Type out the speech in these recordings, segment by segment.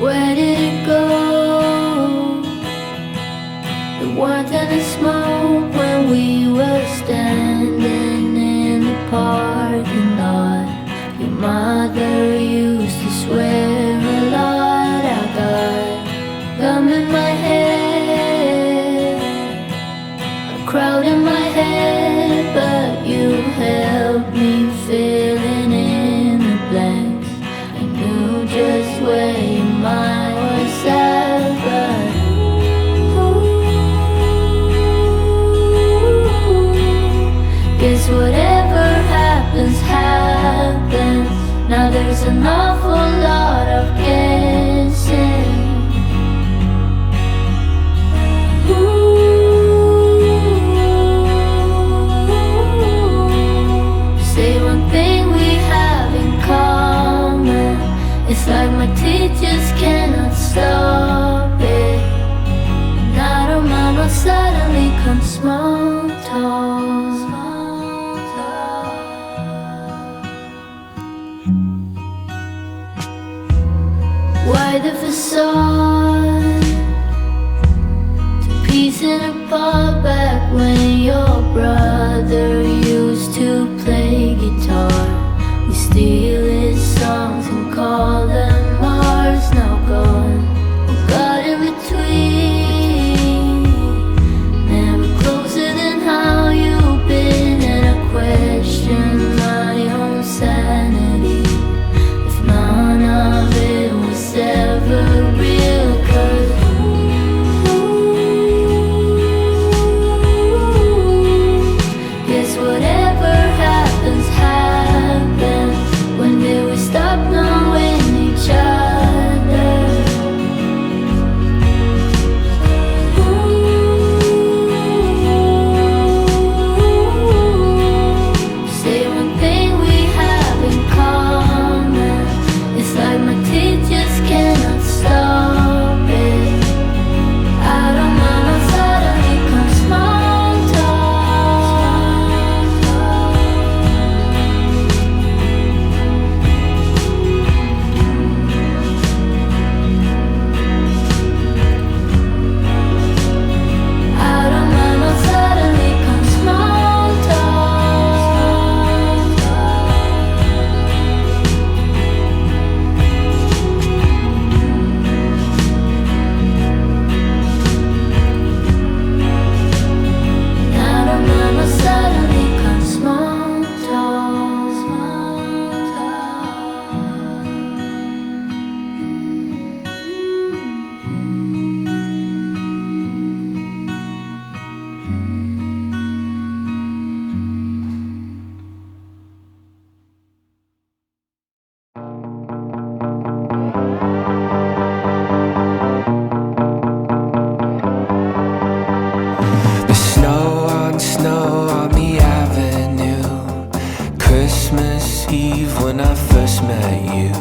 Where did it go? The warmth and the smoke when we were standing in the parking lot. Your mother used to swear a lot. I got gum in my head, a crowd in my head, but you helped me filling in the blanks. I knew just where your mind was at, but guess whatever happens, happens. Now there's an awful lot of guessing. Say one thing we have in common. It's like my teeth just cannot stop it. And out of my mouth suddenly comes small talk. Why the facade? Two pieces apart back when your brother used to play guitar. We steal his songs and call them ours. Now gone, we got in between. Never closer than how you've been, and I question my own sanity. If none of it was ever real, 'cause guess whatever happens, happens. When did we stop knowing each other? Say one thing we have in common. It's like my teeth just cannot stop it. Out of my mouth suddenly comes small talk. Out of my mouth suddenly comes small talk. Out of my mouth suddenly comes small talk. The snow on the avenue. Christmas Eve when I first met you.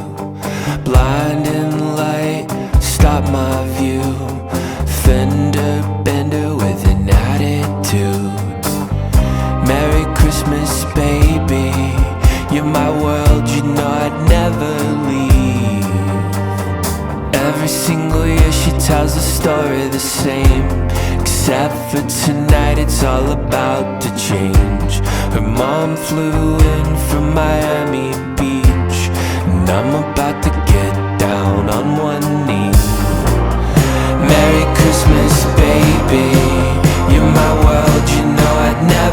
Blinding light stopped my view. Fender bender with an attitude. Merry Christmas, baby. You're my world, you know I'd never leave. Every single year she tells the story the same, except for tonight it's all about to change. Her mom flew in from Miami Beach, and I'm about to get down on one knee. Merry Christmas, baby. You're my world, you know I'd never